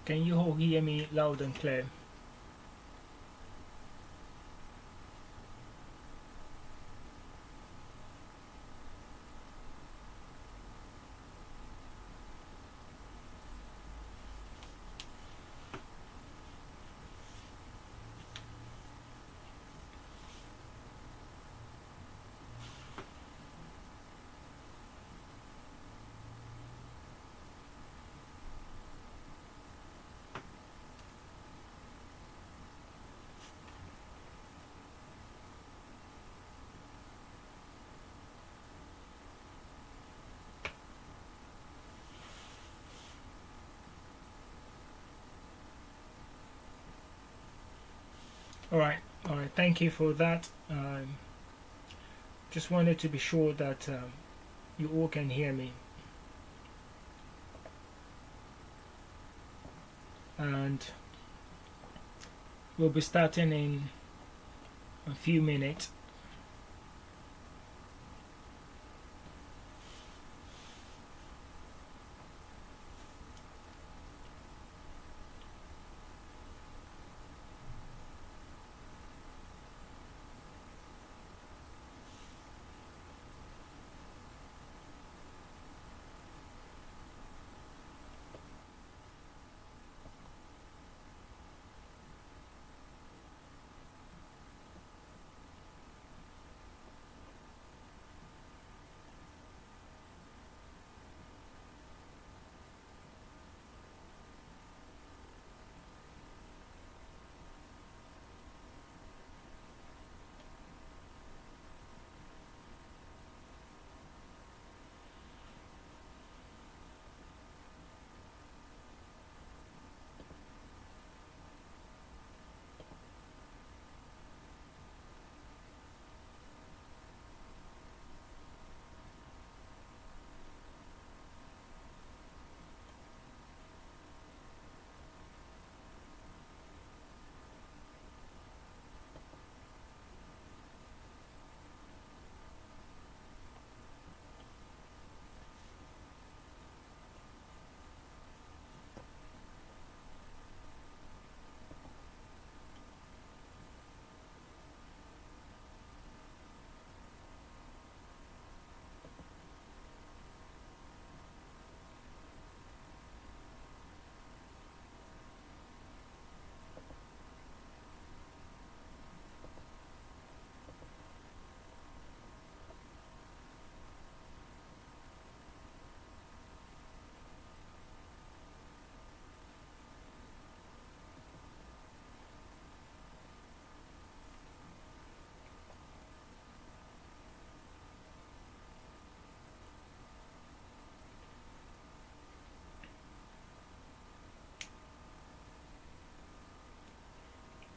Can you all hear me loud and clear? All right. Thank you for that. Just wanted to be sure that you all can hear me. And we'll be starting in a few minutes.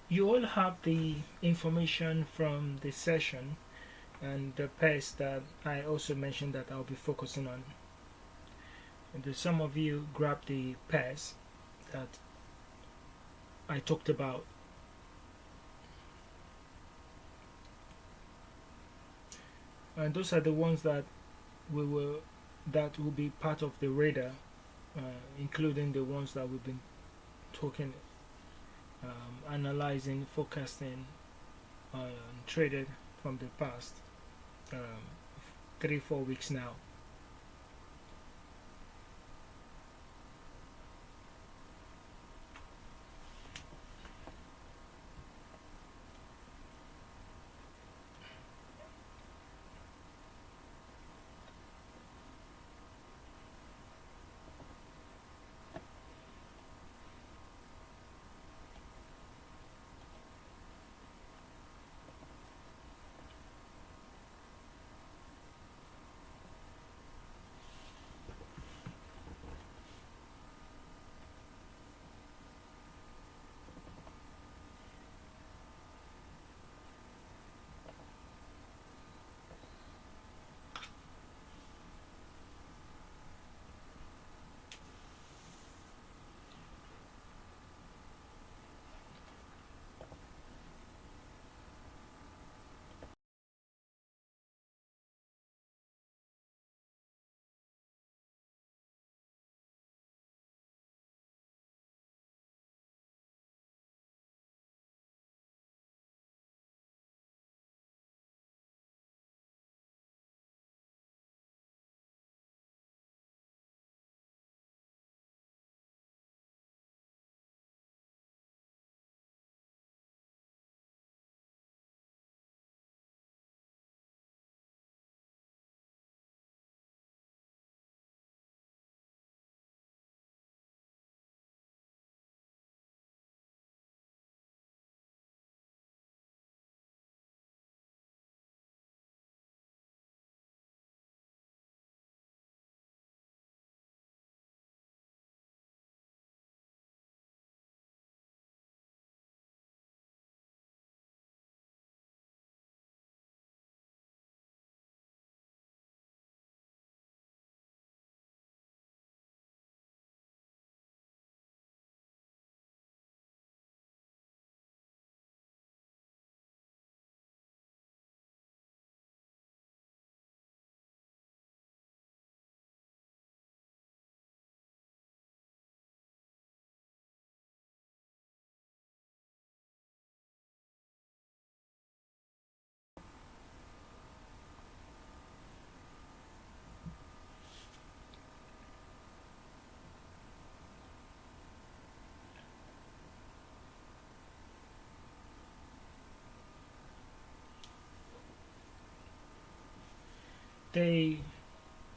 You all have the information from the session and the pairs that I also mentioned that I'll be focusing on. And some of you grabbed the pairs that I talked about. And those are the ones that will be part of the radar, including the ones that we've been talking, analyzing, forecasting, traded from the past 3-4 weeks now.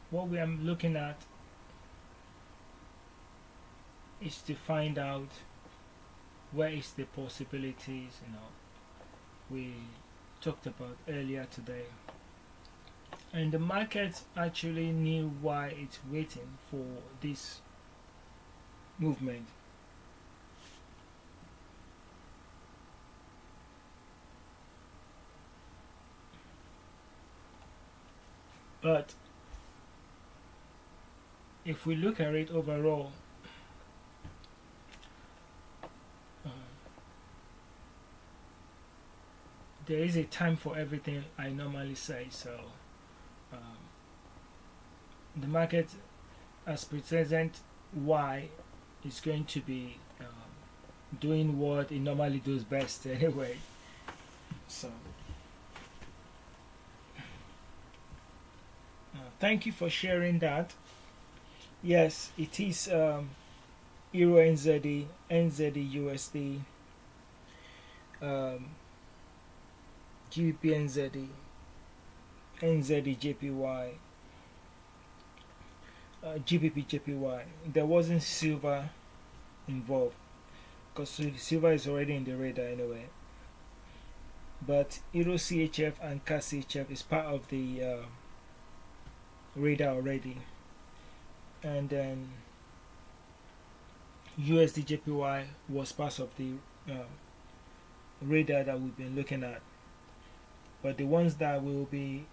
what we are looking at is to find out where is the possibilities, we talked about earlier today, and the market actually knew why it's waiting for this movement. But if we look at it overall, there is a time for everything, I normally say. So the market as present why is going to be doing what it normally does best anyway. So thank you for sharing that. Yes, it is Euro NZD, NZD USD, GBP NZD, NZD JPY, GBP JPY. There wasn't silver involved because silver is already in the radar anyway. But Euro CHF and CAD CHF is part of the radar already, and then USD JPY was part of the radar that we've been looking at. But the ones that will be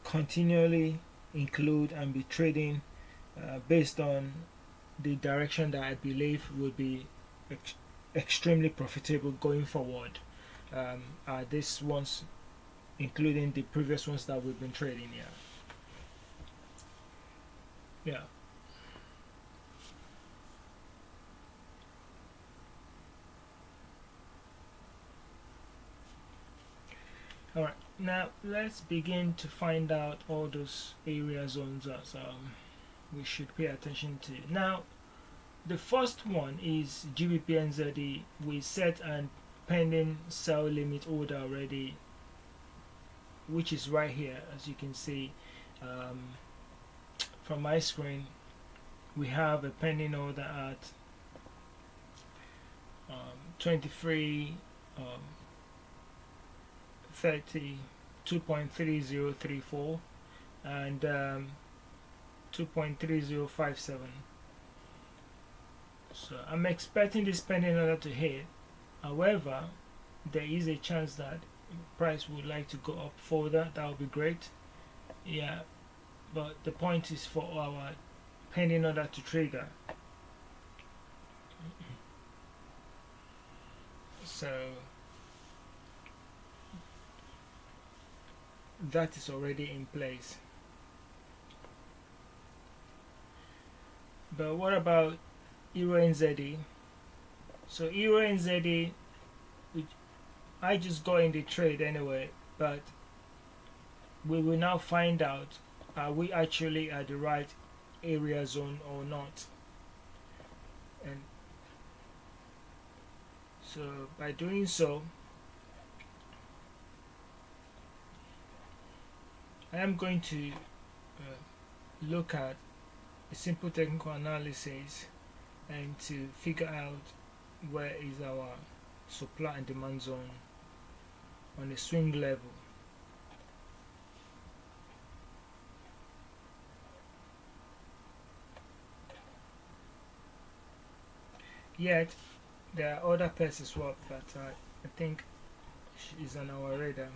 continually include and be trading based on the direction that I believe will be extremely profitable going forward are these ones, including the previous ones that we've been trading. Yeah. Alright, now let's begin to find out all those area zones that we should pay attention to. Now, the first one is GBP NZD. We set an pending sell limit order already, which is right here, as you can see from my screen. We have a pending order at 23 2.3034 and 2.3057. So I'm expecting this pending order to hit. However, there is a chance that price would like to go up further. That would be great. Yeah, but the point is for our pending order to trigger. So that is already in place. But what about Euro NZD? So Euro NZD, I just got in the trade anyway, but we will now find out, are we actually at the right area zone or not? And so by doing so, I am going to look at a simple technical analysis and to figure out where is our supply and demand zone on the swing level. Yet there are other pairs as well that I think is on our radar.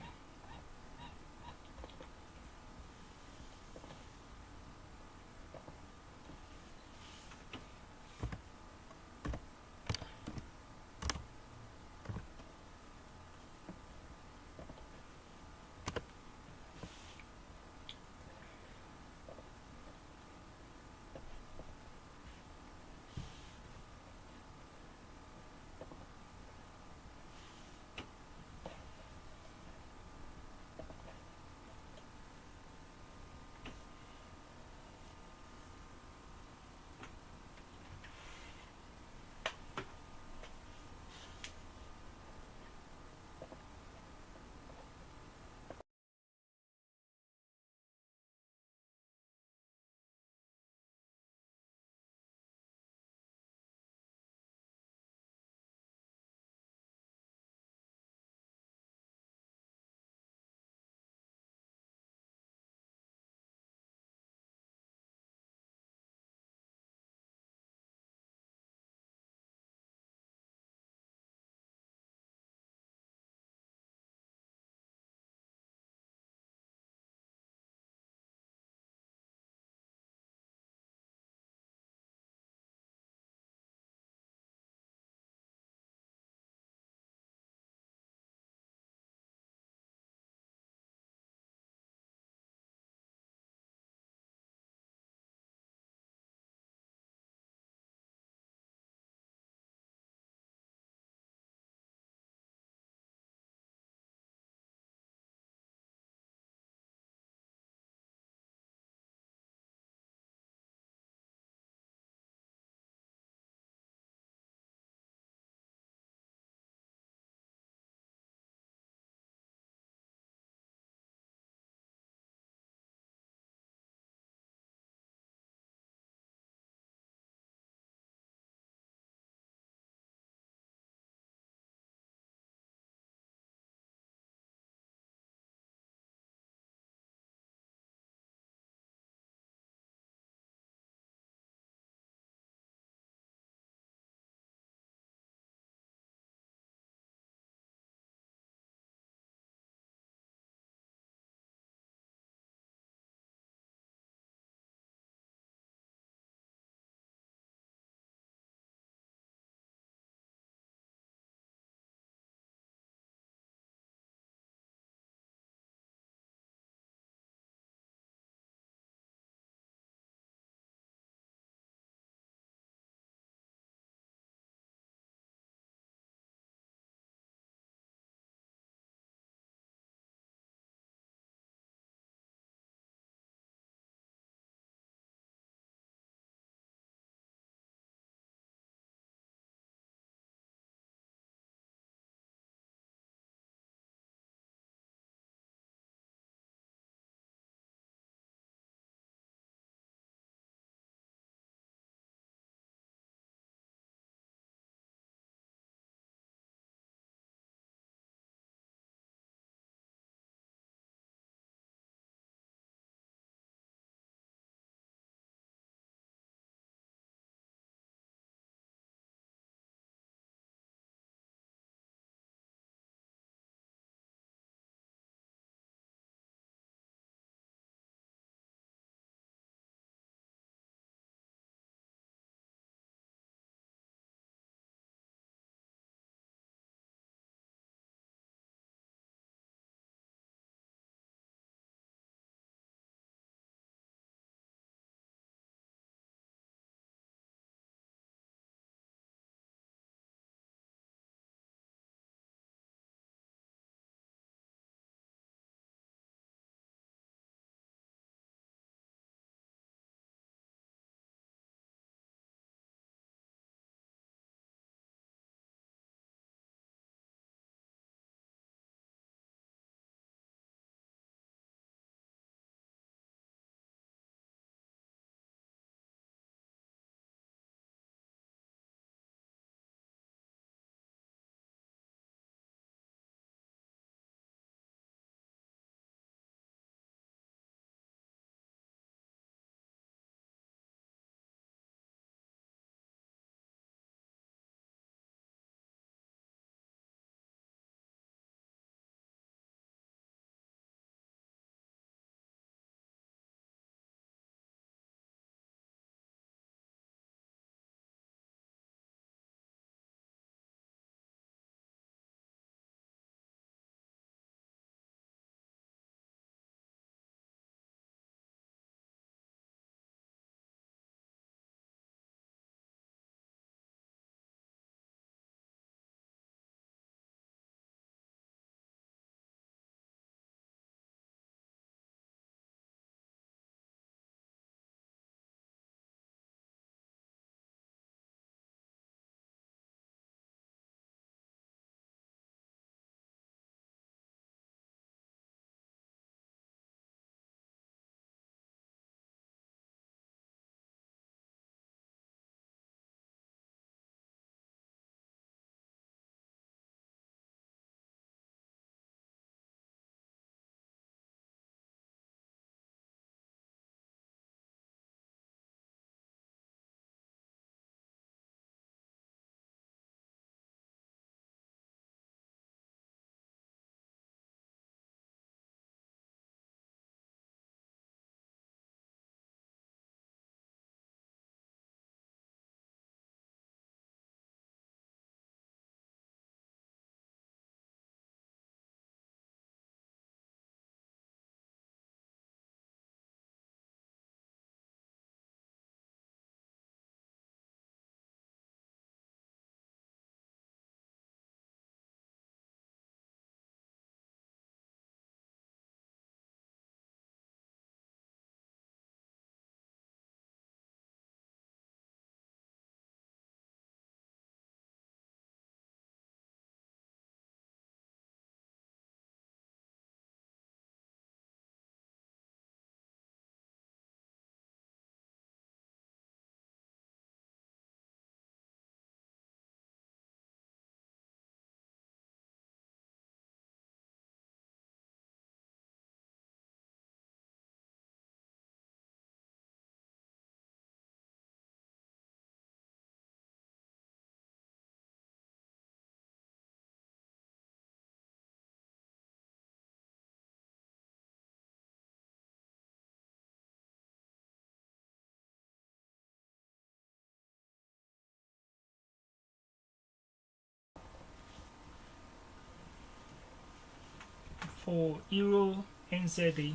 for Euro NZD,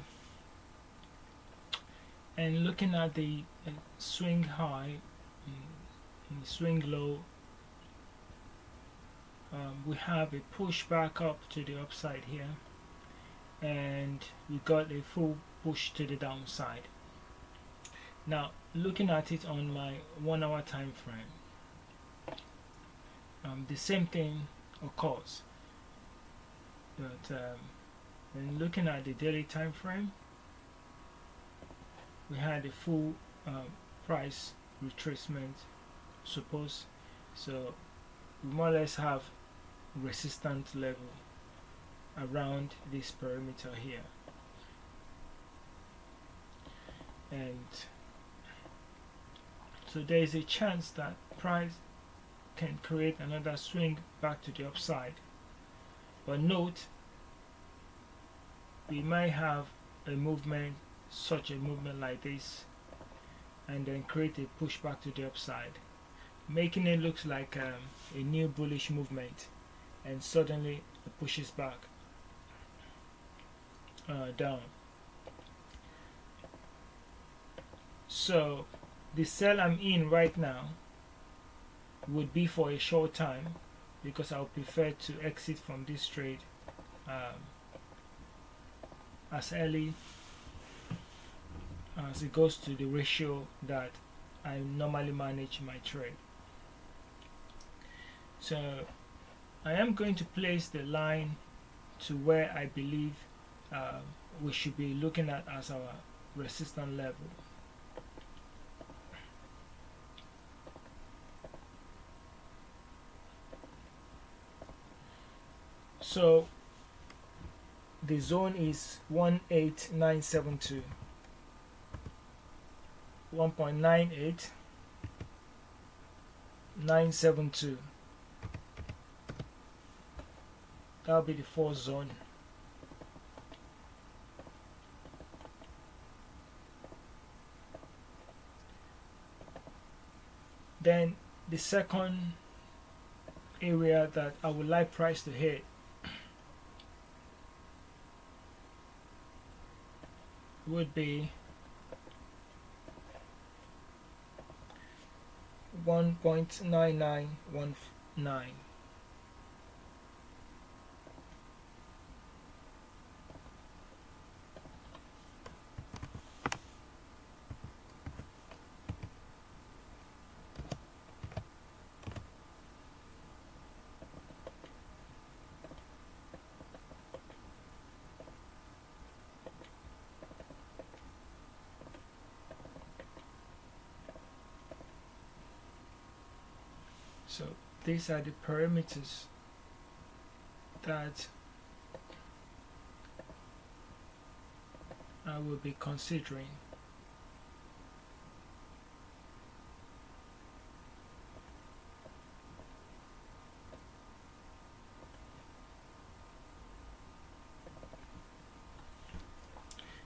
and looking at the swing high and swing low, we have a push back up to the upside here, and we got a full push to the downside. Now looking at it on my 1 hour time frame, the same thing occurs, but when looking at the daily time frame, we had a full price retracement suppose, so we more or less have resistance level around this perimeter here, and so there is a chance that price can create another swing back to the upside. But note, we might have a movement, such a movement like this, and then create a push back to the upside, making it look like a new bullish movement, and suddenly it pushes back down. So the sell I'm in right now would be for a short time, because I would prefer to exit from this trade as early as it goes to the ratio that I normally manage my trade. So I am going to place the line to where I believe we should be looking at as our resistance level. So the zone is 18972, 1.98972. That'll be the fourth zone. Then the second area that I would like price to hit would be 1.9919. So these are the parameters that I will be considering.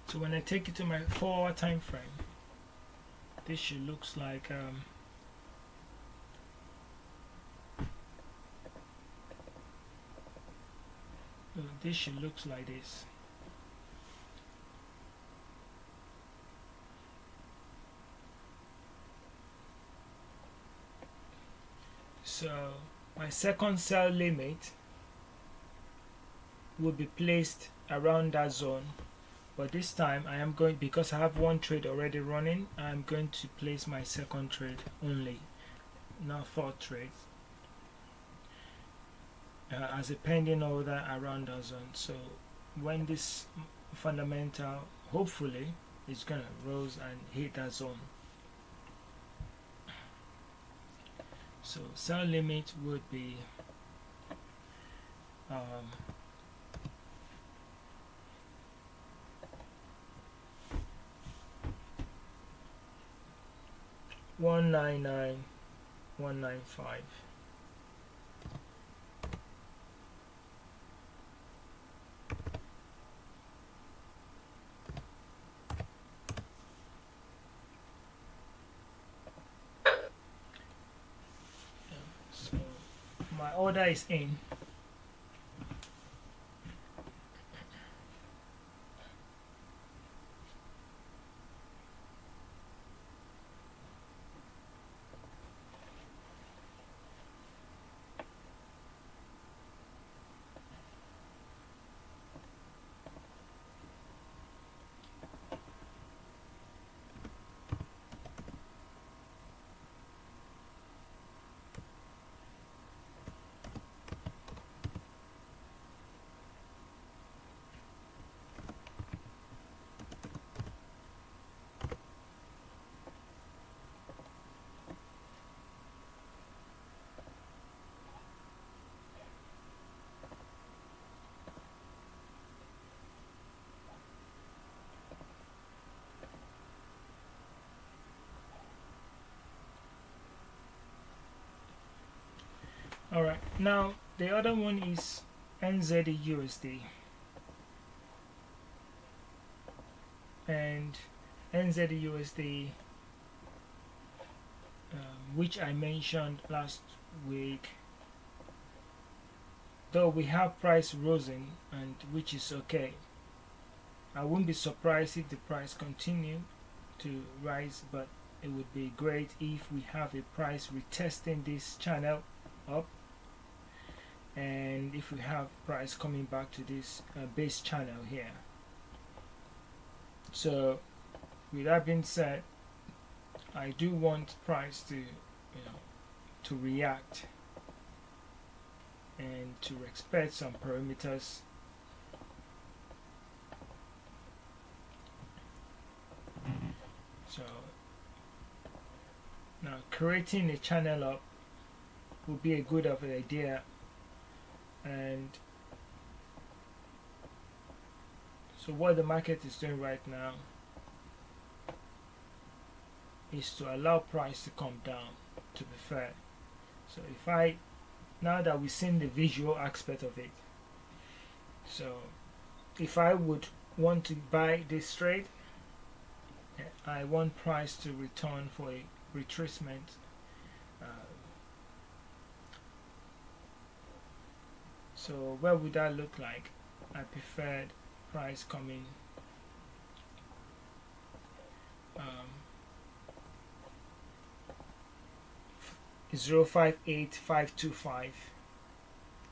So when I take it to my 4 hour time frame, this should looks like this should looks like this. So my second sell limit will be placed around that zone, but this time I am going, because I have one trade already running, I'm going to place my second trade only, not fourth trade, as a pending order around that zone. So when this fundamental hopefully is gonna rose and hit that zone, so sell limit would be 199,195. So my order is in. Alright, now the other one is NZUSD, and NZUSD, which I mentioned last week, though we have price rising, and which is okay. I wouldn't be surprised if the price continue to rise, but it would be great if we have a price retesting this channel up, and if we have price coming back to this base channel here. So with that being said, I do want price to to react and to respect some parameters. So now creating a channel up would be a good of an idea, and so what the market is doing right now is to allow price to come down, to be fair. So if I, now that we've seen the visual aspect of it, so if I would want to buy this trade, I want price to return for a retracement. So where would that look like? I preferred price coming 058525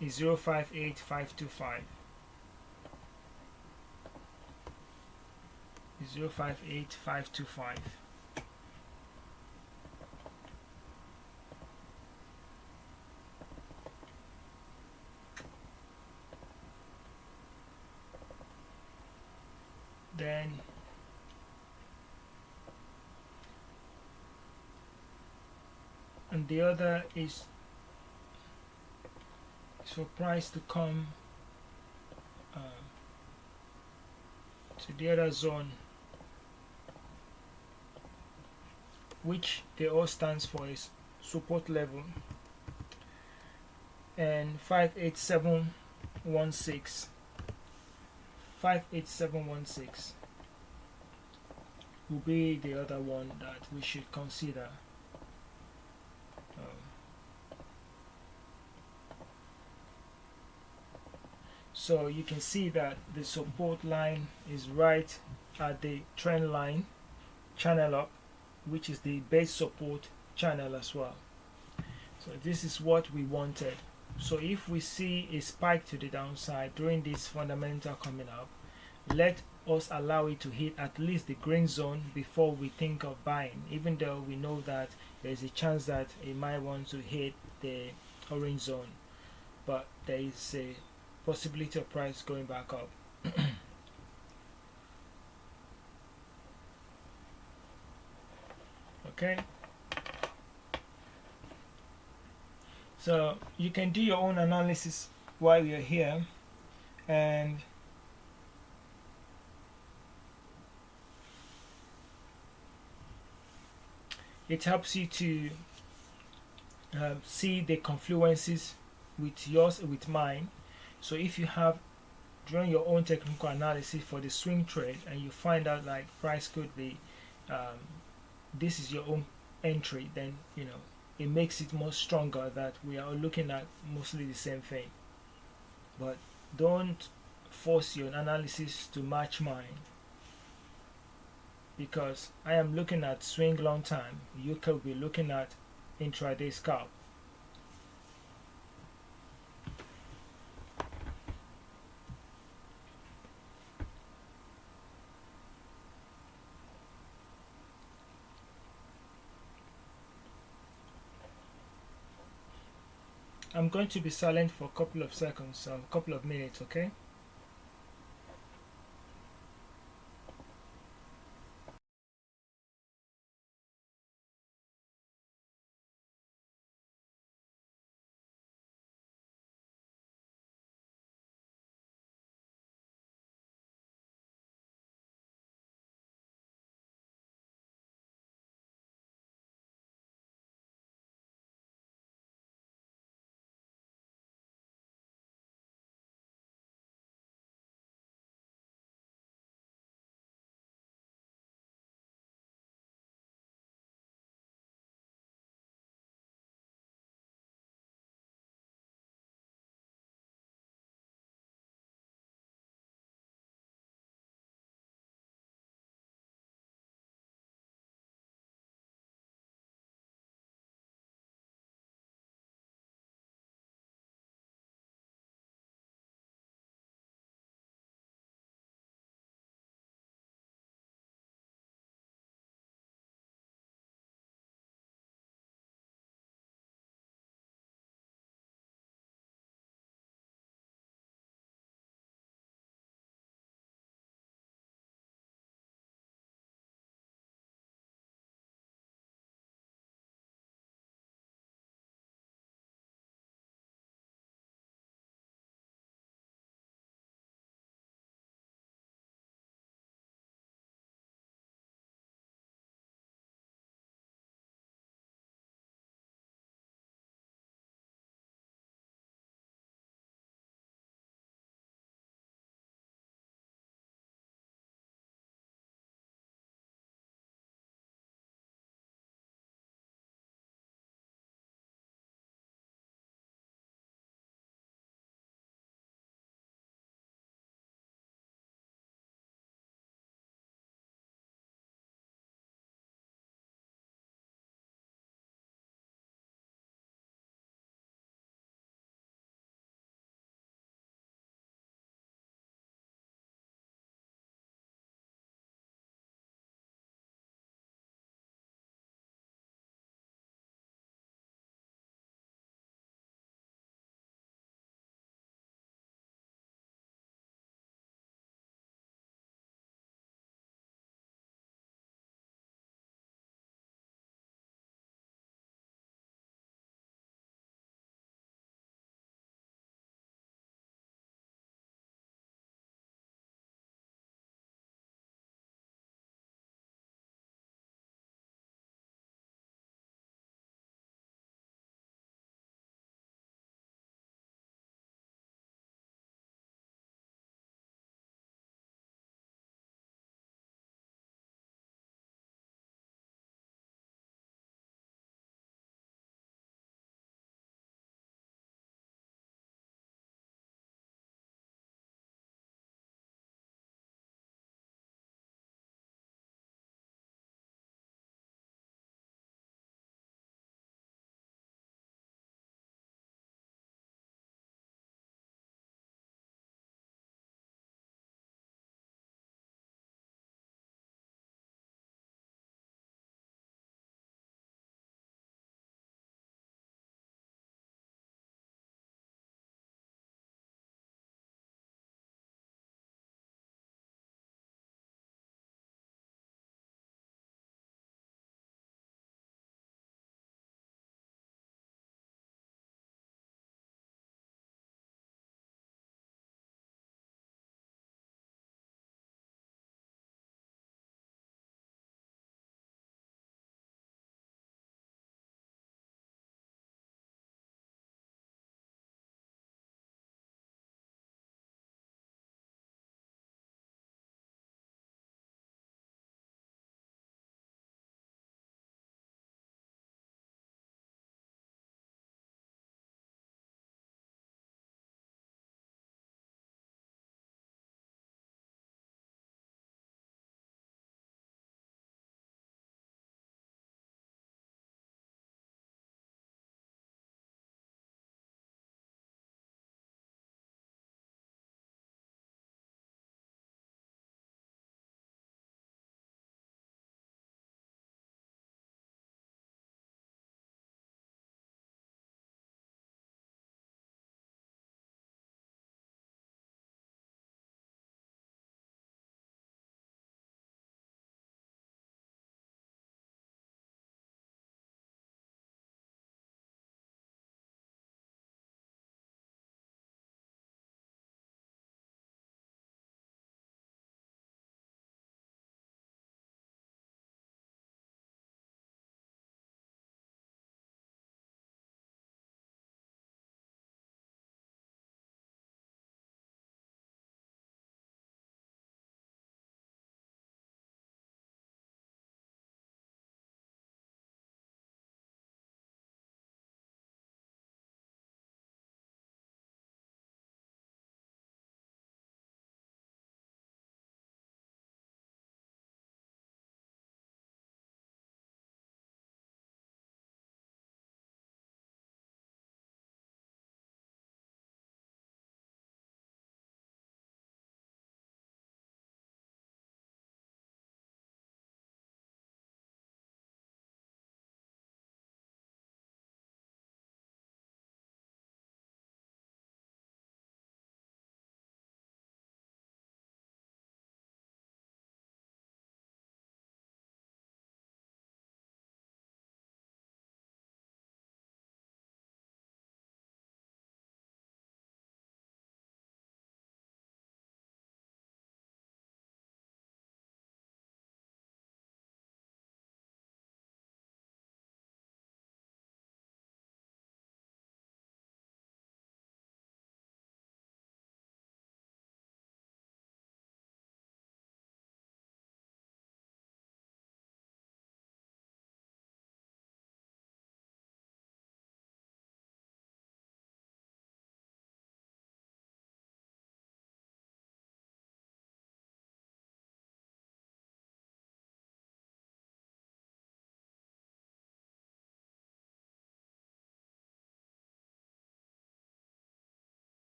is 058525 058525. Then and the other is for price to come to the other zone, which they all stands for is support level, and 58716 will be the other one that we should consider. So you can see that the support line is right at the trend line channel up, which is the base support channel as well. So this is what we wanted. So if we see a spike to the downside during this fundamental coming up, let us allow it to hit at least the green zone before we think of buying, even though we know that there's a chance that it might want to hit the orange zone, but there is a possibility of price going back up. Okay, so you can do your own analysis while you're here, and it helps you to see the confluences with yours with mine. So if you have during your own technical analysis for the swing trade and you find out like price could be this is your own entry, then it makes it more stronger that we are looking at mostly the same thing. But don't force your analysis to match mine, because I am looking at swing long time, you could be looking at intraday scalp. I'm going to be silent for a couple of seconds, a couple of minutes, okay?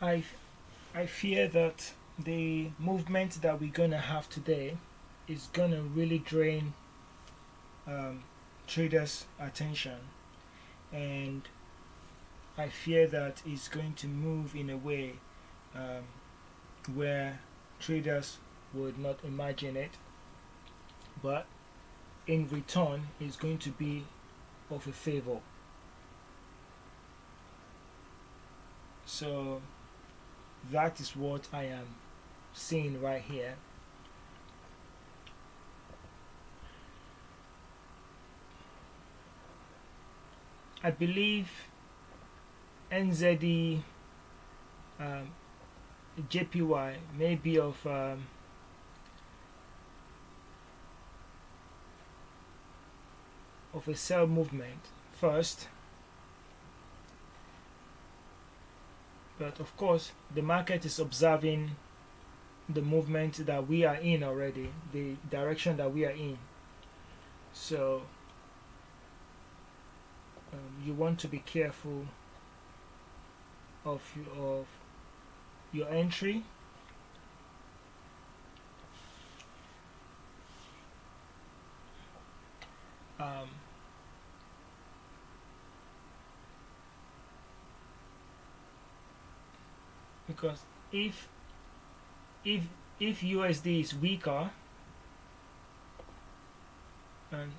I I fear that the movement that we're gonna have today is gonna really drain um, traders' attention, and I fear that it's going to move in a way um, where traders would not imagine it, but in return, it's going to be of a favor. So that is what I am seeing right here. I believe NZD JPY may be of a sell movement first, but of course the market is observing the movement that we are in already, the direction that we are in. So you want to be careful of your entry. Um, because if if if USD is weaker, and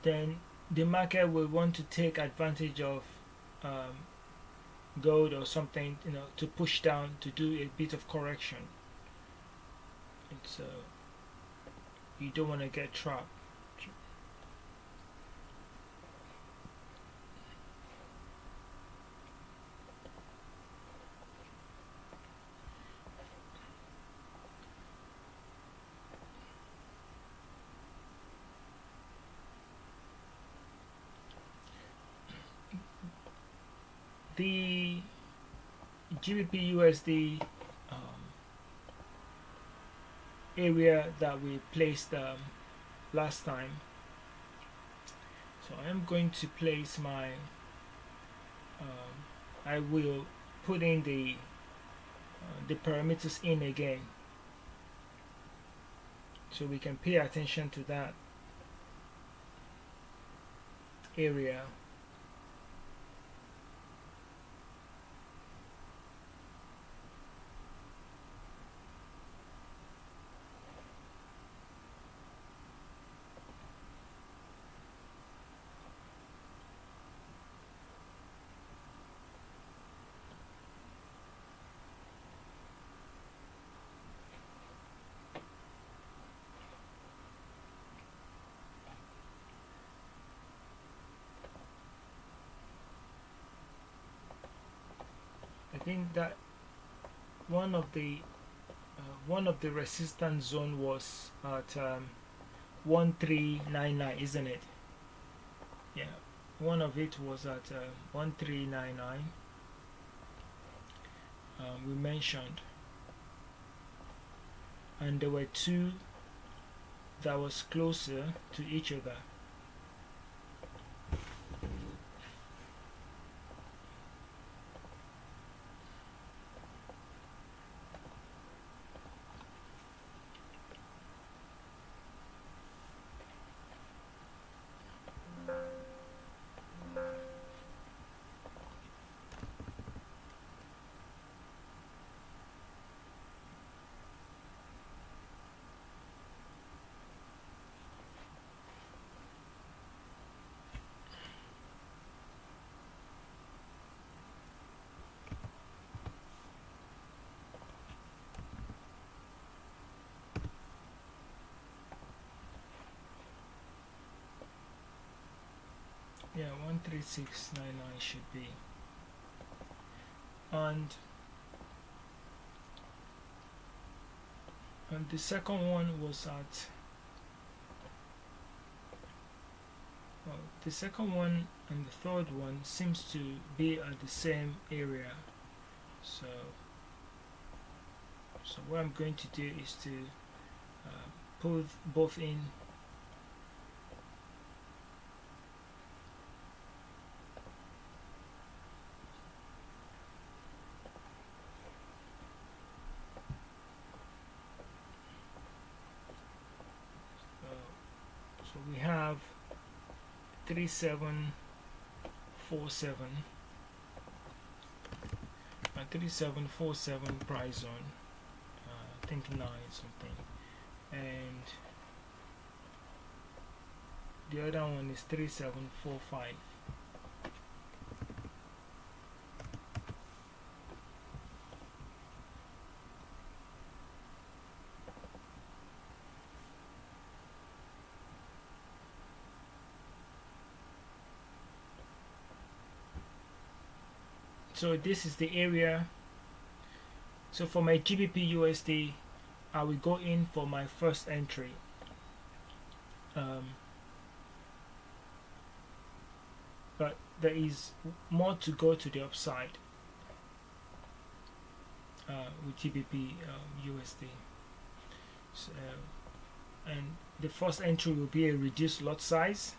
then the market will want to take advantage of um, gold or something, to push down, to do a bit of correction. And so you don't want to get trapped. The GBP USD area that we placed last time. So I am going to place my I will put in the parameters in again, so we can pay attention to that area. I think that one of the resistance zone was at 1399, isn't it? Yeah, one of it was at 1399. We mentioned, and there were two that was closer to each other. Yeah, 13699 should be. And the second one was at the second one and the third one seems to be at the same area. So what I'm going to do is to put both in. 3747 and 3747 price zone, I think 9 something, and the other one is 3745. So this is the area. So for my GBP USD, I will go in for my first entry. But there is more to go to the upside with GBP USD. So, and the first entry will be a reduced lot size,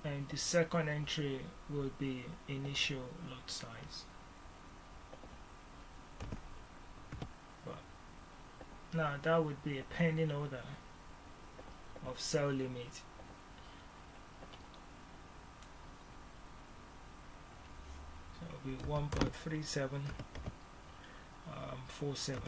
and the second entry will be initial lot size. But now that would be a pending order of sell limit. So it will be 1.3747.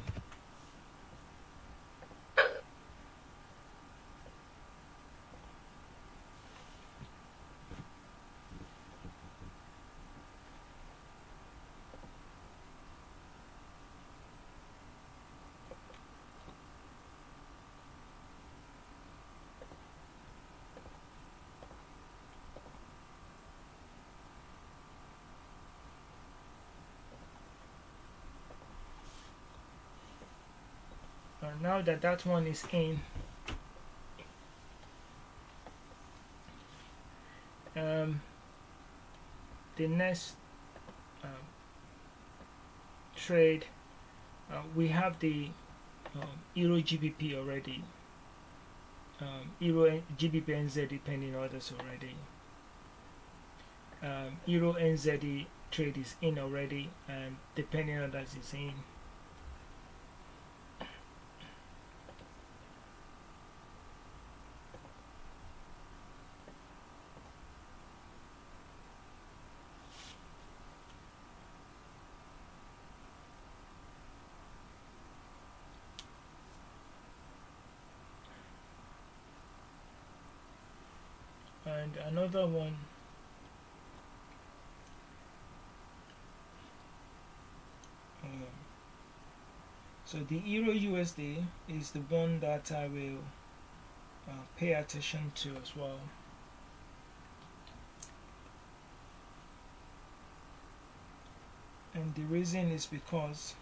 Now that that one is in, the next trade, we have the Euro GBP already, Euro GBP NZ depending orders already. Euro NZD trade is in already, and depending orders is in. And another one, so the Euro USD is the one that I will pay attention to as well. And the reason is because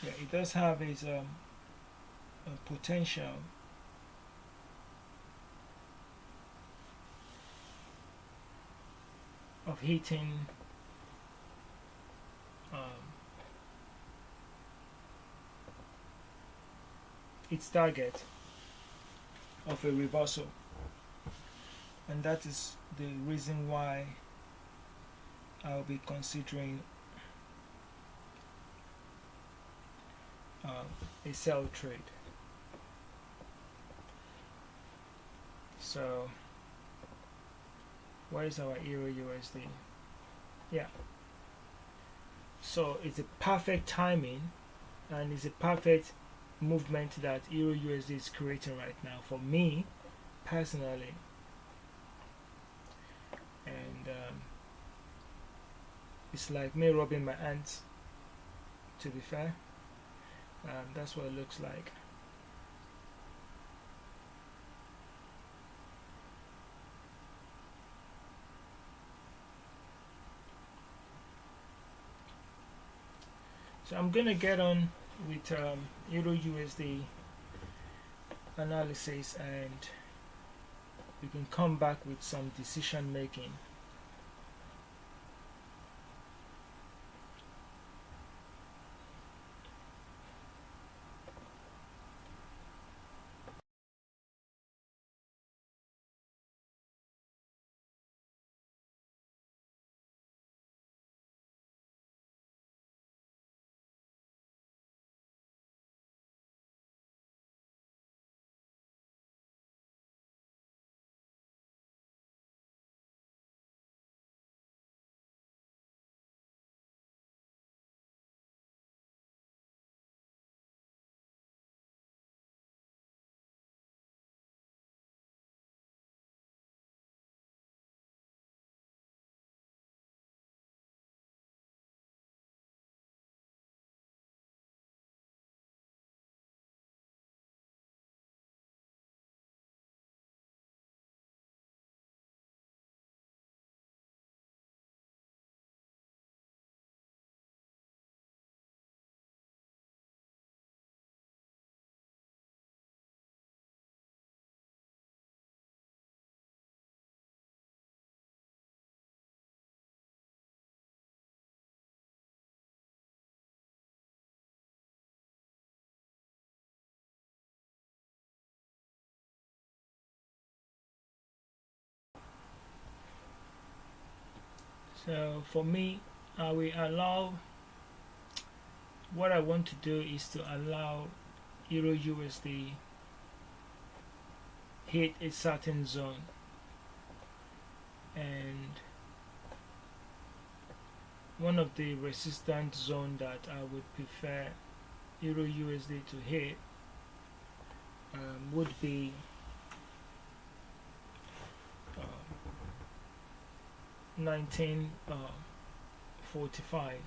it does have its a potential of hitting its target of a reversal, and that is the reason why I'll be considering a sell trade. So where is our Euro USD? Yeah, so it's a perfect timing, and it's a perfect movement that Euro USD is creating right now for me personally. And it's like me rubbing my hands, to be fair. That's what it looks like. So I'm gonna get on with Euro USD analysis, and we can come back with some decision making. So for me, I will allow, what I want to do is to allow Euro USD hit a certain zone, and one of the resistance zone that I would prefer Euro USD to hit would be 1945,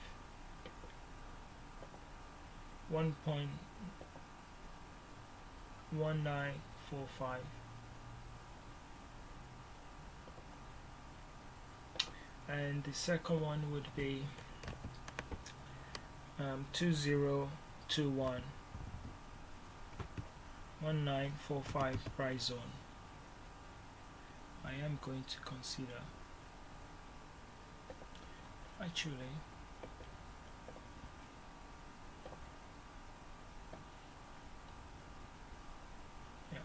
1.1945, and the second one would be 2021, 1945 price zone. I am going to consider, actually, yeah,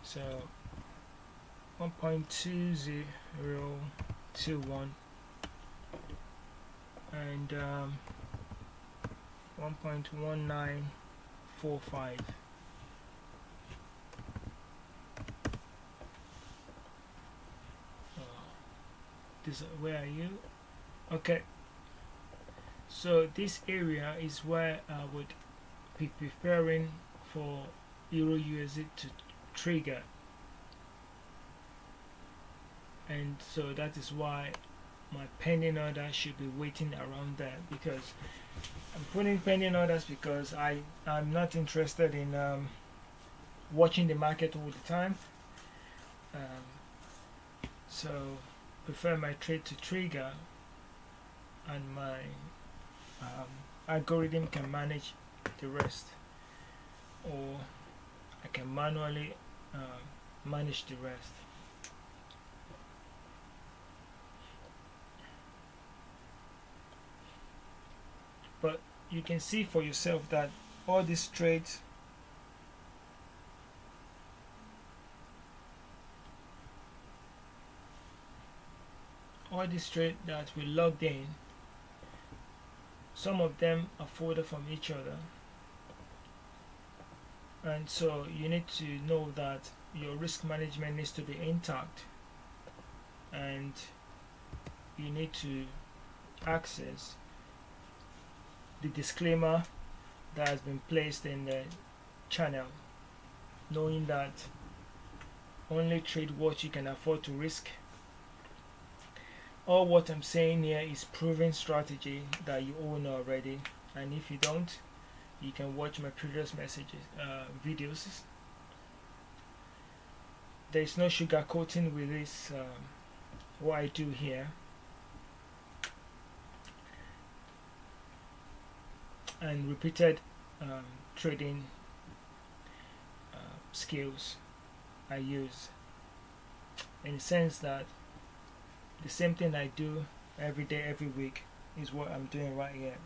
so 1.2021 and 1.1945. This, where are you? Okay, so this area is where I would be preparing for Euro USD to trigger, and so that is why my pending order should be waiting around there, because I'm putting pending orders because I'm not interested in watching the market all the time. So prefer my trade to trigger, and my algorithm can manage the rest, or I can manually manage the rest. But you can see for yourself that all these trades that we logged in, some of them are further from each other, and so you need to know that your risk management needs to be intact, and you need to access the disclaimer that has been placed in the channel, knowing that only trade what you can afford to risk. All what I'm saying here is proven strategy that you all know already, and if you don't, you can watch my previous videos. There's no sugarcoating with this, what I do here, and repeated trading skills I use, in the sense that the same thing I do every day, every week is what I'm doing right here.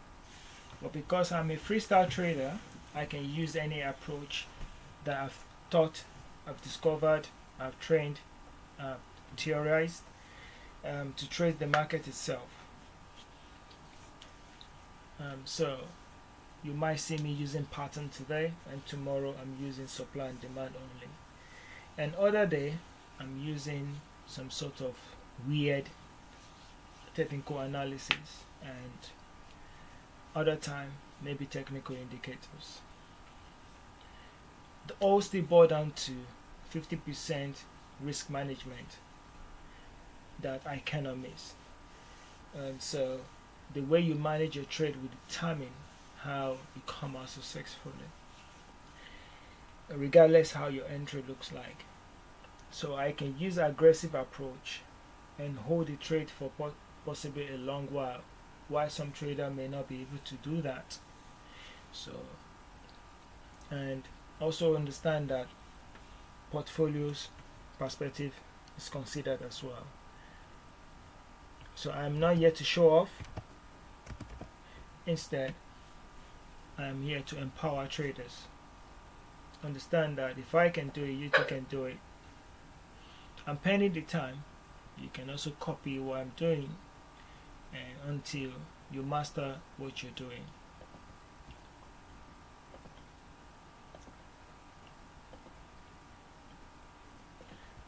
But because I'm a freestyle trader, I can use any approach that I've taught, I've discovered, I've trained, theorized to trade the market itself. So you might see me using pattern today, and tomorrow I'm using supply and demand only, and other day I'm using some sort of weird technical analysis, and other time maybe technical indicators. The all still boil down to 50% risk management that I cannot miss, and so the way you manage your trade will determine how you come out successfully, regardless how your entry looks like. So I can use aggressive approach and hold the trade for possibly a long while some trader may not be able to do that. So, and also understand that portfolios perspective is considered as well. So I'm not yet to show off. Instead, I'm here to empower traders. Understand that if I can do it, you too can do it. I'm pending the time. You can also copy what I'm doing, and until you master what you're doing.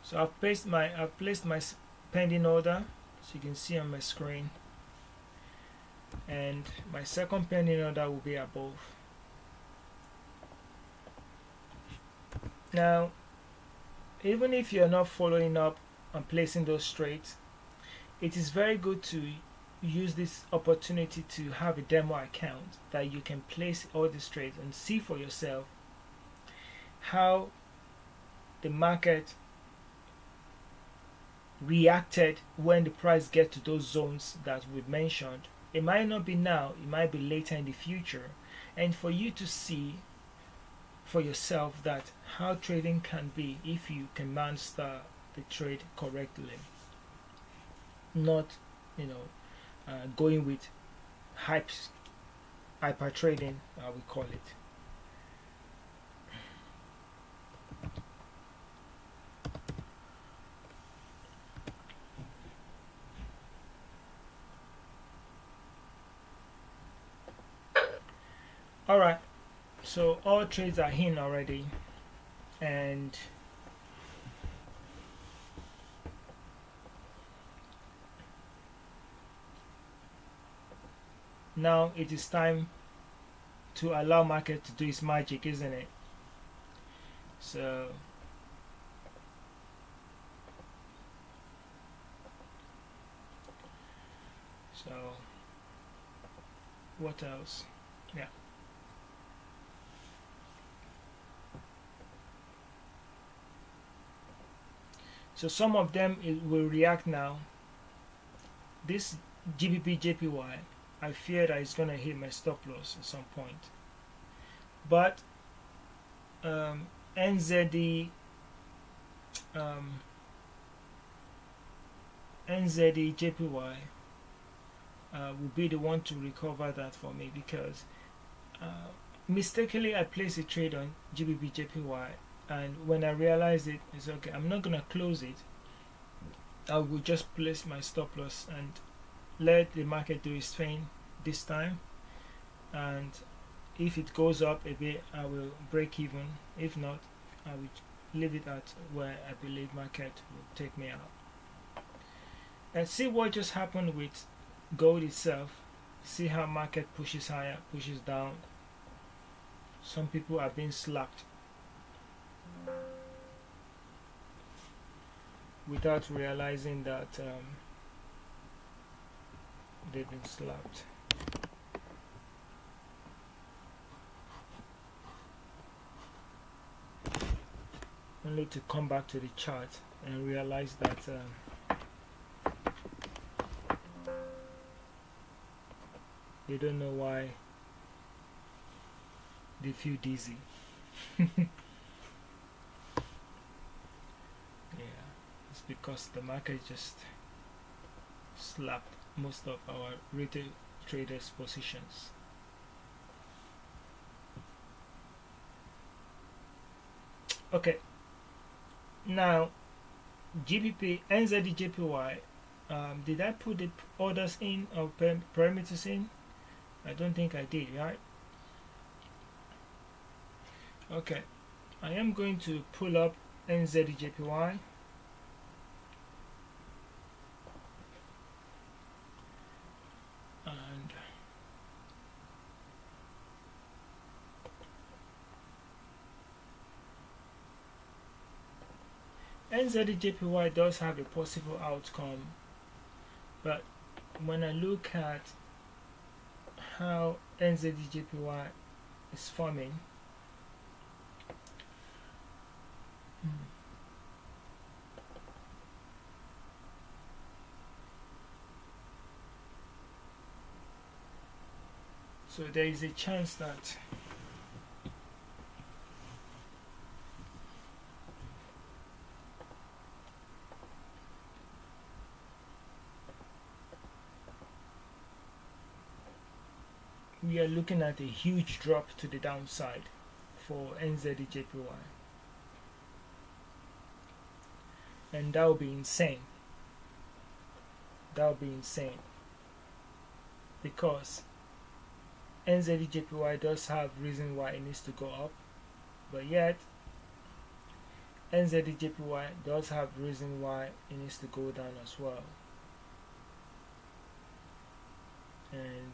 So I've placed my pending order, so you can see on my screen, and my second pending order will be above. Now, even if you're not following up and placing those trades, it is very good to use this opportunity to have a demo account that you can place all these trades and see for yourself how the market reacted when the price gets to those zones that we've mentioned. It might not be now, it might be later in the future, and for you to see for yourself that how trading can be if you can master the trade correctly, not going with hyper trading, we call it. Alright, so all trades are in already, and now it is time to allow market to do its magic, isn't it? So what else? Yeah. So some of them will react now. This GBP JPY, I fear that it's gonna hit my stop loss at some point. But NZD JPY will be the one to recover that for me, because mistakenly I placed a trade on GBP JPY, and when I realized it's okay, I'm not gonna close it. I will just place my stop loss and let the market do its thing this time, and if it goes up a bit, I will break even. If not, I will leave it at where I believe market will take me out. And see what just happened with gold itself. See how market pushes higher, pushes down. Some people are being slapped without realizing that they've been slapped. Only to come back to the chart and realize that they don't know why they feel dizzy. Yeah, it's because the market just slapped most of our retail traders' positions. Okay, now GBP NZD JPY, did I put the orders in or parameters in? I don't think I did, right? Okay, I am going to pull up NZD JPY. And NZD JPY does have a possible outcome, but when I look at how NZD JPY is forming, so there is a chance that we are looking at a huge drop to the downside for NZDJPY, and that would be insane. That would be insane, because NZDJPY does have reason why it needs to go up, but yet NZDJPY does have reason why it needs to go down as well. And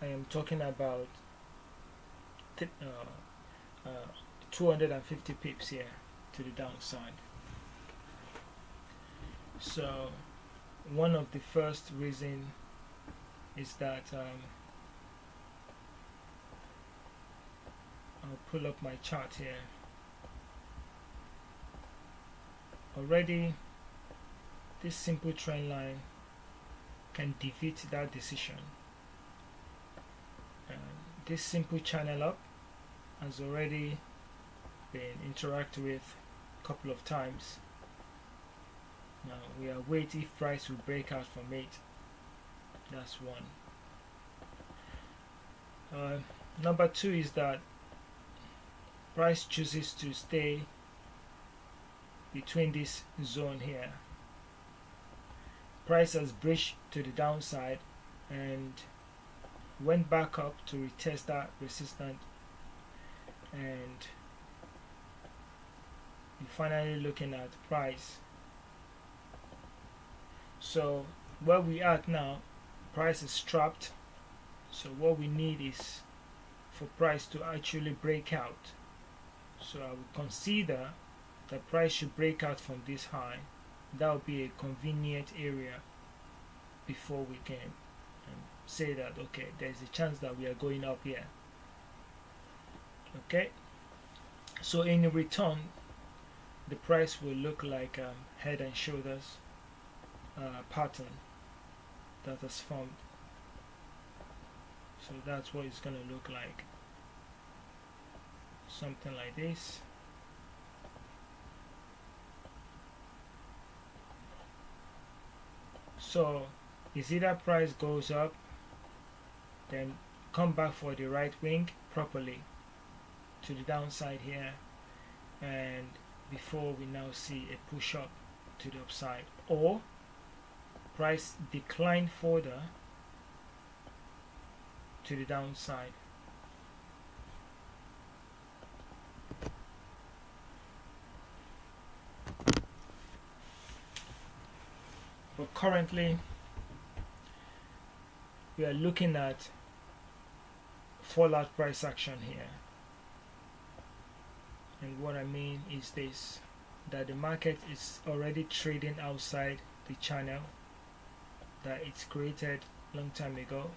I am talking about 250 pips here to the downside. So one of the first reason is that I'll pull up my chart here. Already this simple trend line can defeat that decision. This simple channel up has already been interacted with a couple of times. Now we are waiting if price will break out from it. That's one. Number two is that price chooses to stay between this zone here. Price has breached to the downside and went back up to retest that resistance, and we're finally looking at price. So where we at now, price is trapped. So what we need is for price to actually break out. So I would consider that price should break out from this high. That would be a convenient area before we can say that okay, there's a chance that we are going up here. Okay, so in return the price will look like head and shoulders pattern that has formed. So that's what it's going to look like, something like this. So is either price goes up, then come back for the right wing properly to the downside here, and before we now see a push up to the upside, or price decline further to the downside. But currently we are looking at fallout price action here, and what I mean is this, that the market is already trading outside the channel that it's created long time ago,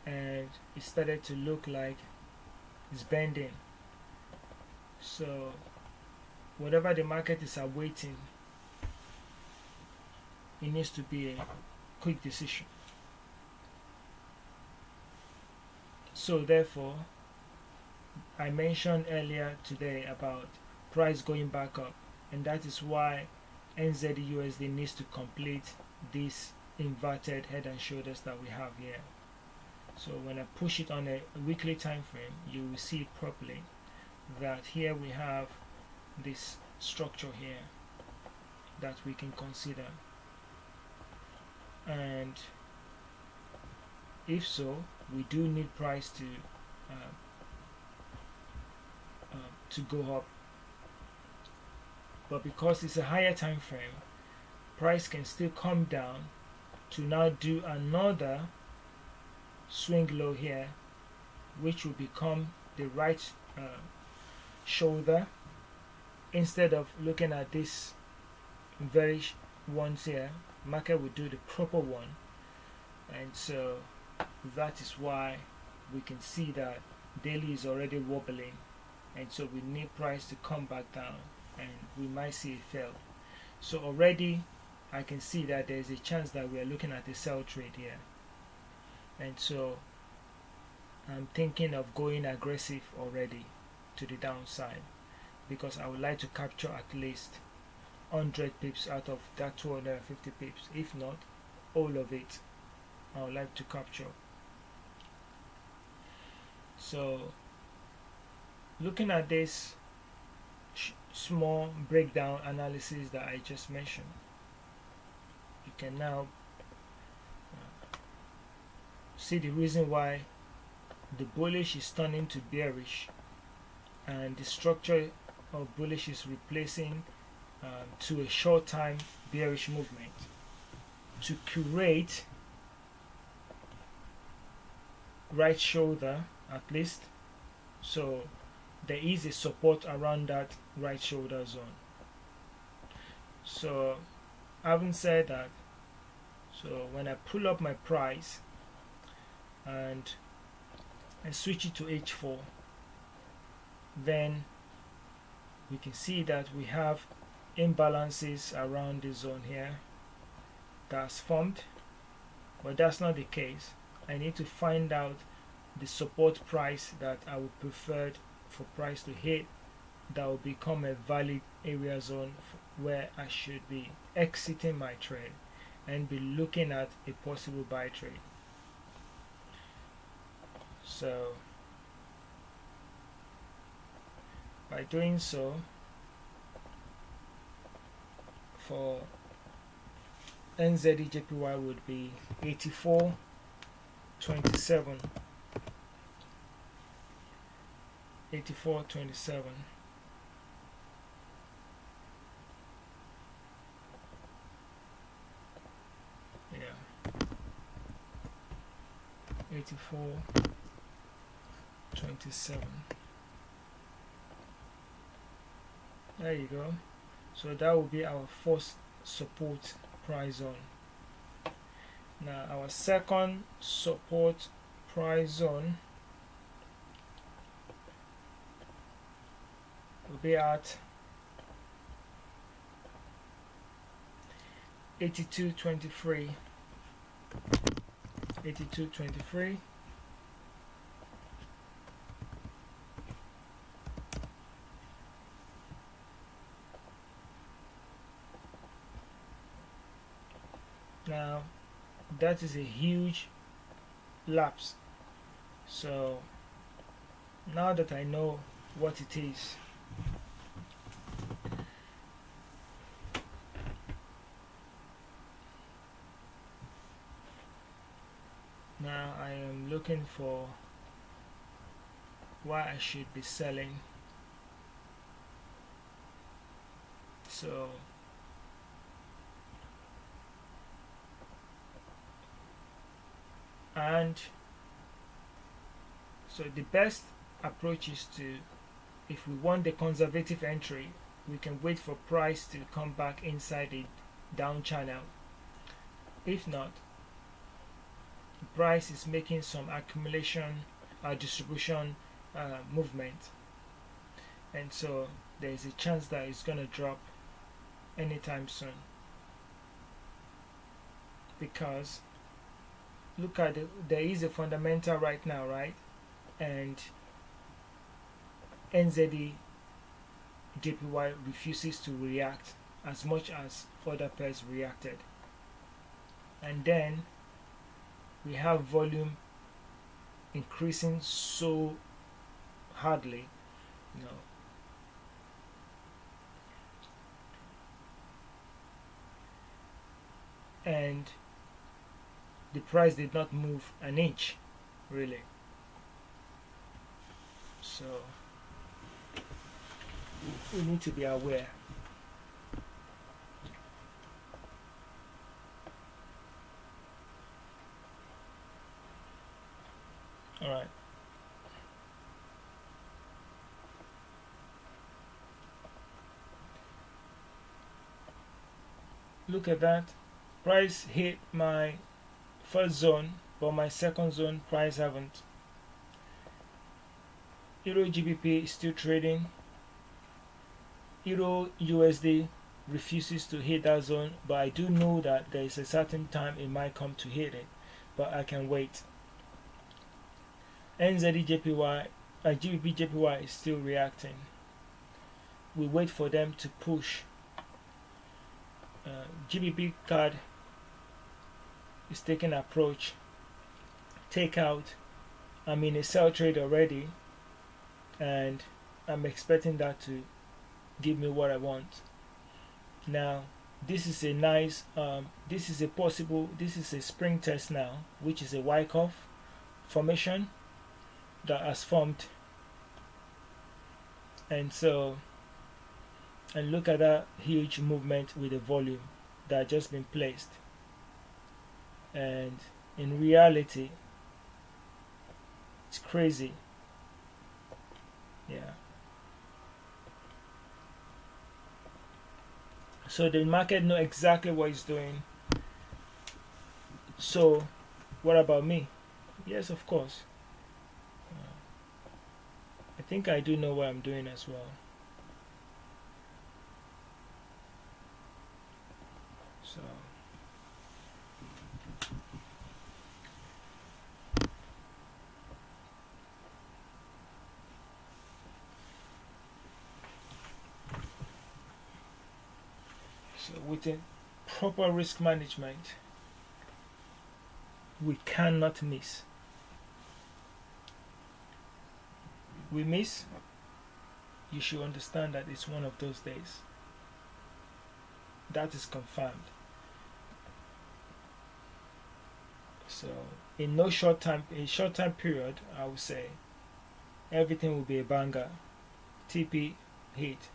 and it started to look like it's bending. So whatever the market is awaiting, it needs to be a quick decision. So therefore I mentioned earlier today about price going back up, and that is why NZUSD needs to complete this inverted head and shoulders that we have here. So when I push it on a weekly time frame, you will see it properly that here we have this structure here that we can consider, and if so, we do need price to go up. But because it's a higher time frame, price can still come down to now do another swing low here, which will become the right shoulder, instead of looking at this very ones here. Market will do the proper one, and so that is why we can see that daily is already wobbling, and so we need price to come back down, and we might see a fail. So already I can see that there is a chance that we are looking at a sell trade here, and so I'm thinking of going aggressive already to the downside, because I would like to capture at least 100 pips out of that 250 pips. If not all of it, I would like to capture. So looking at this small breakdown analysis that I just mentioned, you can now see the reason why the bullish is turning to bearish, and the structure of bullish is replacing to a short time bearish movement to create right shoulder at least. So there is a support around that right shoulder zone. So having said that, so when I pull up my price and I switch it to H4, then we can see that we have imbalances around the zone here that's formed, but that's not the case. I need to find out the support price that I would prefer for price to hit, that will become a valid area zone where I should be exiting my trade and be looking at a possible buy trade. So by doing so, for NZDJPY would be 84.27. 84.27. Yeah. 84.27. There you go. So that will be our first support price zone. Now our second support price zone will be at 82.23. 82.23. Now that is a huge lapse. So now that I know what it is, now I am looking for why I should be selling. So the best approach is to, if we want the conservative entry, we can wait for price to come back inside the down channel. If not, the price is making some accumulation distribution movement, and so there is a chance that it's going to drop anytime soon, because look at there is a fundamental right now, right? And NZD JPY refuses to react as much as other pairs reacted, and then we have volume increasing so hardly, you know. And the price did not move an inch, really. So we need to be aware. All right. Look at that. Price hit my first zone, but my second zone price haven't. Euro GBP is still trading. Euro USD refuses to hit that zone, but I do know that there is a certain time it might come to hit it, but I can wait. NZD JPY, GBP JPY is still reacting. We wait for them to push. GBP card is taking approach, take out, I'm in a sell trade already, and I'm expecting that to give me what I want. Now this is a nice this is a spring test now, which is a Wyckoff formation that has formed. And look at that huge movement with the volume that just been placed. And in reality, it's crazy. Yeah. So the market know exactly what it's doing. So what about me? Yes, of course. I think I do know what I'm doing as well. So with a proper risk management, we cannot miss. We miss, you should understand that it's one of those days. That is confirmed. So in a short time period, I would say everything will be a banger. TP hit,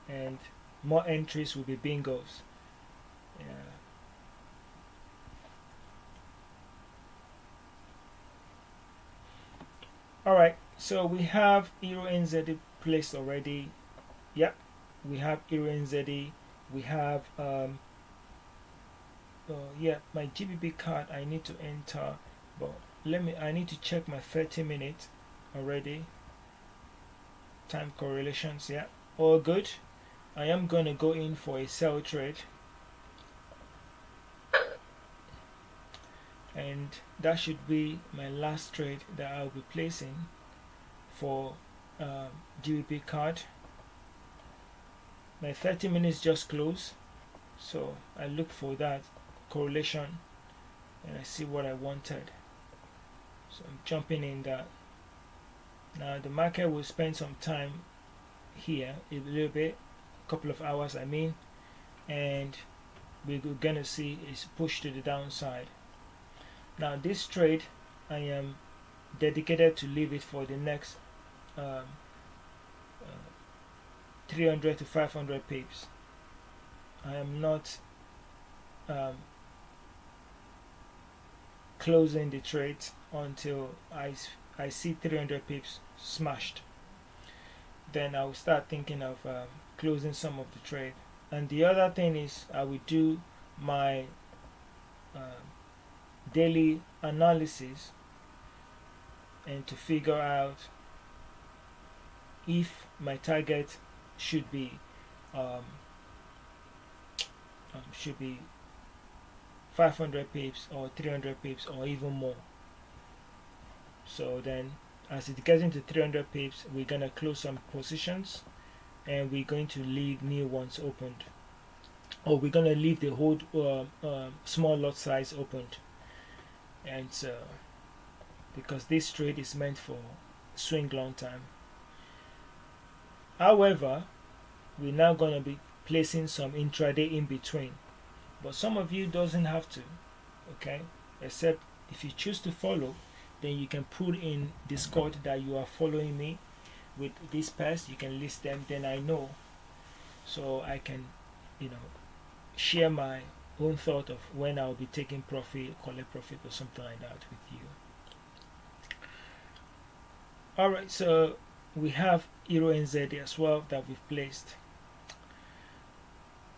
and more entries will be bingos. Yeah. Alright, so we have Euro NZD placed already. Yep, we have Euro NZD. We have yeah, my GBP card I need to enter, but I need to check my 30-minute already. Time correlations, yeah, all good. I am gonna go in for a sell trade, and that should be my last trade that I'll be placing for GBP card. My 30 minutes just closed, so I look for that correlation and I see what I wanted, so I'm jumping in that. Now the market will spend some time here, a little bit, couple of hours I mean, and we're gonna see is push to the downside. Now this trade I am dedicated to leave it for the next 300 to 500 pips. I am not closing the trade until I see 300 pips smashed. Then I will start thinking of closing some of the trade. And the other thing is I will do my daily analysis and to figure out if my target should be 500 pips or 300 pips or even more. So then as it gets into 300 pips, we're gonna close some positions and we're going to leave new ones opened, or we're gonna leave the whole small lot size opened. And because this trade is meant for swing long time. However, we're now gonna be placing some intraday in between, but some of you doesn't have to, okay, except if you choose to follow, then you can put in Discord that you are following me with this pass. You can list them, then I know, so I can, you know, share my own thought of when I'll be taking profit, collect profit or something like that with you. Alright, so we have Euro NZD as well that we've placed.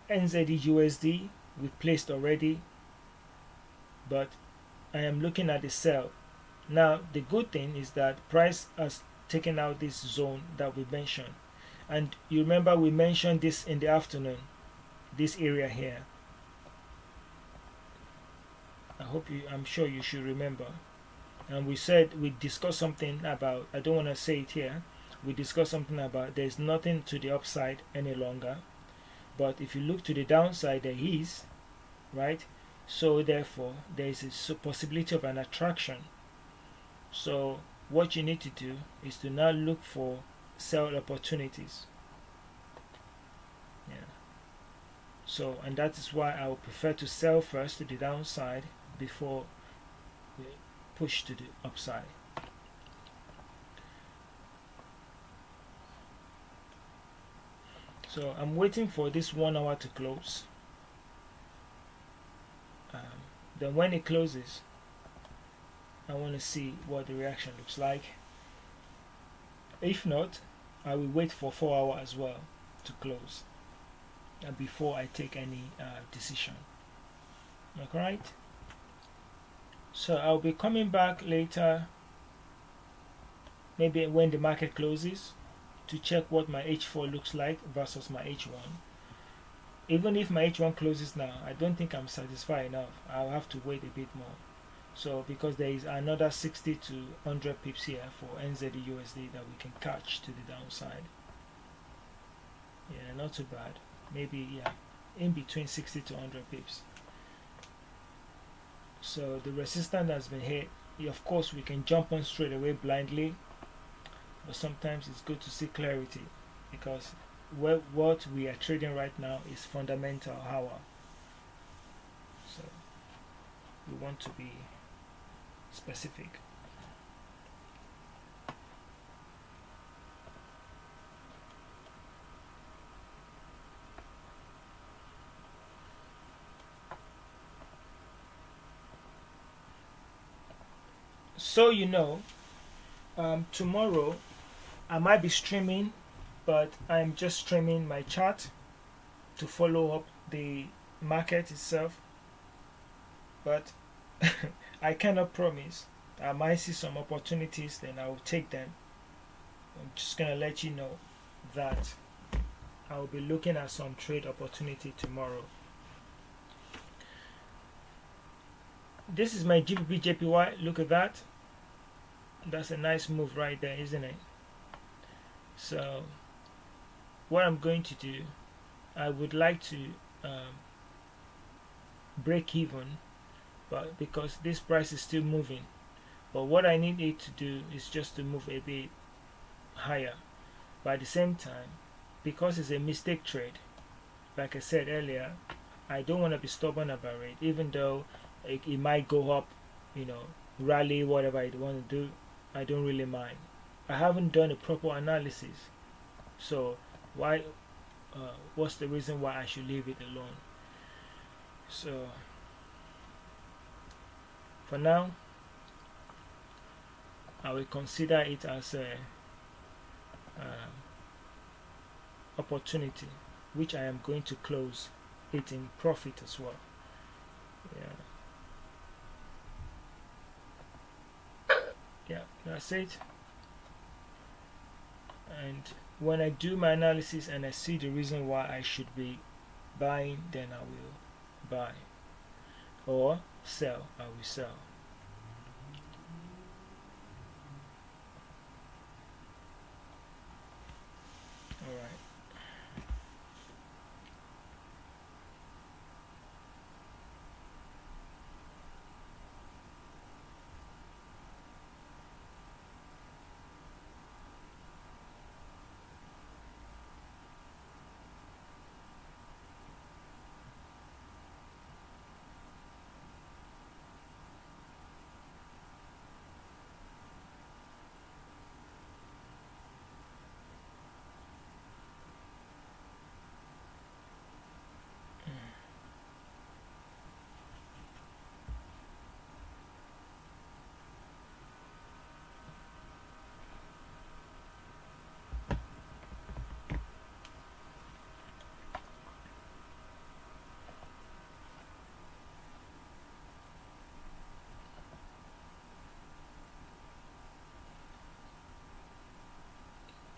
NZD USD we've placed already, but I am looking at the sell. Now the good thing is that price has taken out this zone that we mentioned, and you remember we mentioned this in the afternoon, this area here. I'm sure you should remember. And we said, we discussed something about, I don't want to say it here, we discussed something about there's nothing to the upside any longer, but if you look to the downside there is, right? So therefore there is a possibility of an attraction. So what you need to do is to now look for sell opportunities. Yeah. So, and that is why I would prefer to sell first to the downside before we push to the upside. So I'm waiting for this 1 hour to close. Then when it closes, I want to see what the reaction looks like. If not, I will wait for 4 hours as well to close before I take any decision. Alright, so I'll be coming back later, maybe when the market closes, to check what my H4 looks like versus my H1. Even if my H1 closes now, I don't think I'm satisfied enough. I'll have to wait a bit more. So because there is another 60 to 100 pips here for NZD USD that we can catch to the downside. Yeah, not too bad. Maybe, yeah, in between 60 to 100 pips. So the resistance has been hit. Of course, we can jump on straight away blindly, but sometimes it's good to see clarity, because what we are trading right now is fundamental hour. So we want to be specific. So tomorrow I might be streaming, but I'm just streaming my chart to follow up the market itself. But I cannot promise. I might see some opportunities, then I will take them. I'm just gonna let you know that I will be looking at some trade opportunity tomorrow. This is my GBP JPY. Look at that. That's a nice move right there, isn't it? So what I'm going to do, I would like to break even, but because this price is still moving, but what I need it to do is just to move a bit higher. But at the same time, because it's a mistake trade, like I said earlier, I don't want to be stubborn about it. Even though it might go up, rally, whatever I want to do, I don't really mind. I haven't done a proper analysis, so why what's the reason why I should leave it alone? So for now, I will consider it as a opportunity, which I am going to close it in profit as well. Yeah, that's it. And when I do my analysis and I see the reason why I should be buying, then I will buy, or sell, I will sell. Alright.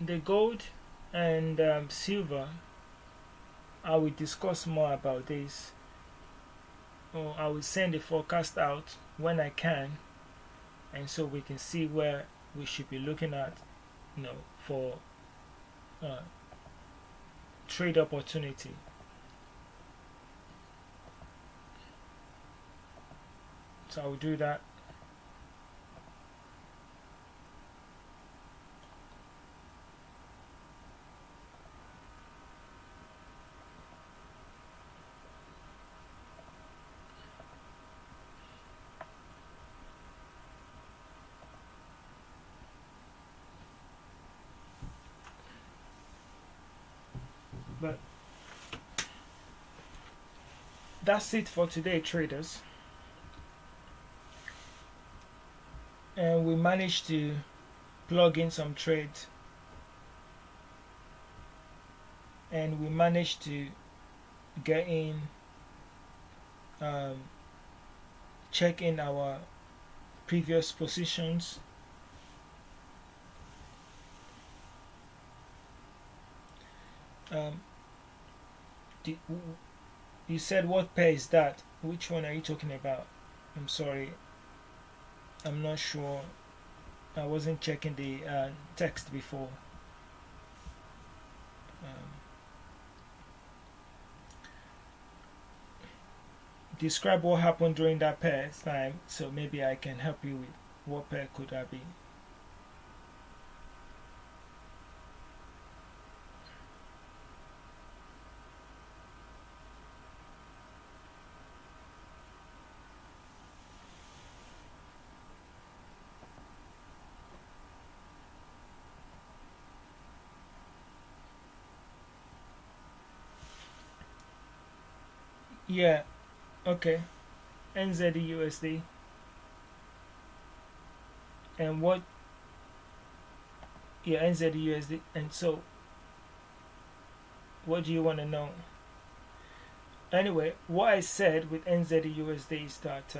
The gold and silver, I will discuss more about this, or I will send the forecast out when I can, and so we can see where we should be looking at, for trade opportunity. So I'll do that. But that's it for today, traders. And we managed to plug in some trades, and we managed to get in, check in our previous positions. You said what pair is that? Which one are you talking about? I'm sorry, I'm not sure. I wasn't checking the text before. Describe what happened during that pair time, so maybe I can help you with what pair could that be. Yeah, okay. NZUSD. And what? Yeah, NZUSD. And so, what do you want to know? Anyway, what I said with NZUSD is that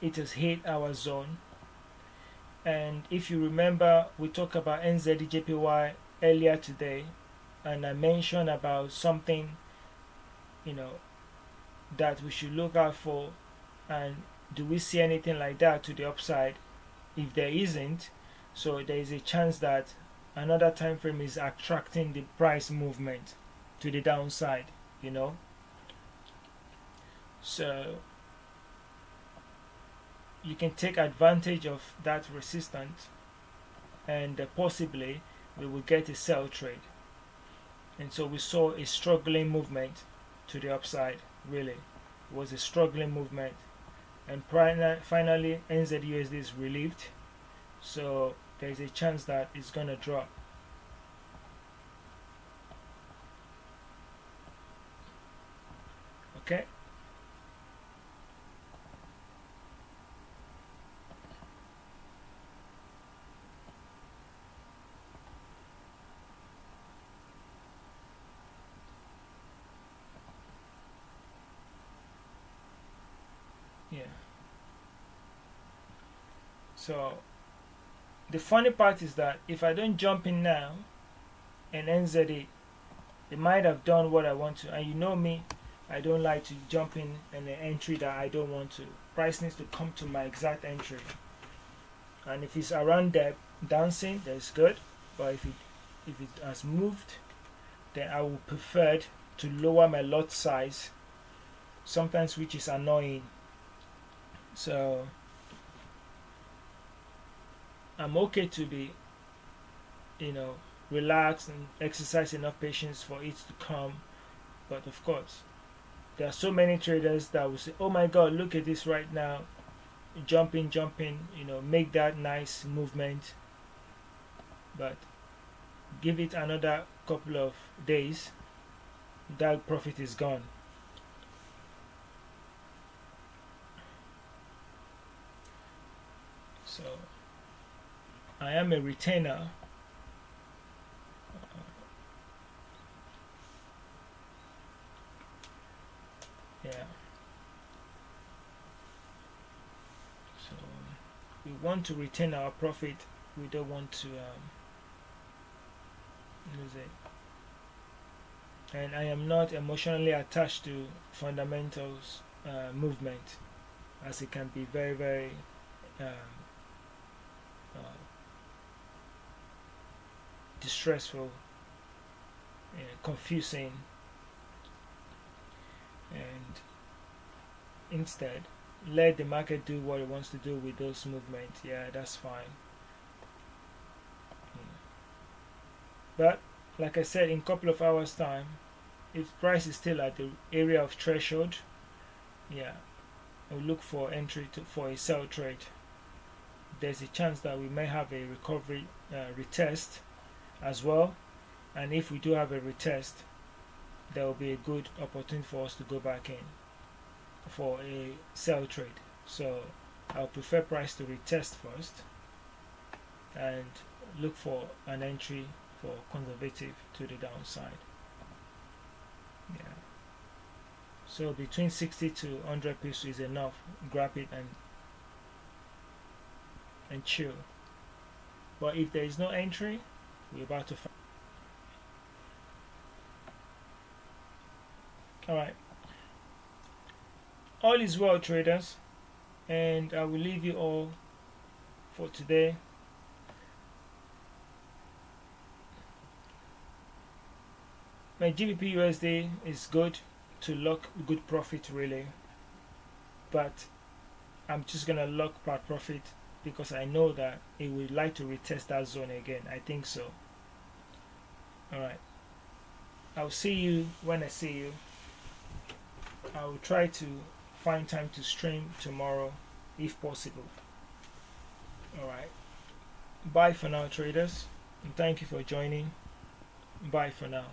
it has hit our zone. And if you remember, we talked about NZJPY earlier today, and I mentioned about something, you know, that we should look out for, and do we see anything like that to the upside? If there isn't, so there is a chance that another time frame is attracting the price movement to the downside, you know. So you can take advantage of that resistance, and possibly we will get a sell trade. And so we saw a struggling movement to the upside. Really, it was a struggling movement, and finally NZUSD is relieved, so there's a chance that it's gonna drop. Okay. Yeah. So the funny part is that if I don't jump in now and NZA, it might have done what I want to. And you know me, I don't like to jump in an entry that I don't want to. Price needs to come to my exact entry. And if it's around there dancing, that's good. But if it has moved, then I would prefer to lower my lot size, sometimes, which is annoying. So I'm okay to be, relax and exercise enough patience for it to come. But of course, there are so many traders that will say, oh my god, look at this right now, jump in, make that nice movement, but give it another couple of days, that profit is gone. So I am a retainer. Yeah. So we want to retain our profit. We don't want to lose it. And I am not emotionally attached to fundamentals movement, as it can be very, very distressful, confusing, and instead let the market do what it wants to do with those movements. Yeah, that's fine. But like I said, in a couple of hours time, if price is still at the area of threshold, yeah, we'll look for entry for a sell trade. There's a chance that we may have a recovery retest as well, and if we do have a retest, there will be a good opportunity for us to go back in for a sell trade. So I'll prefer price to retest first and look for an entry for conservative to the downside. Yeah. So between 60 to 100 pips is enough. Grab it and chill. But if there is no entry, we're about to find. Alright. All is well, traders, and I will leave you all for today. My GBP USD is good to lock good profit really, but I'm just gonna lock part profit because I know that it would like to retest that zone again. I think so. Alright, I'll see you when I see you. I'll try to find time to stream tomorrow if possible. Alright, bye for now, traders, and thank you for joining. Bye for now.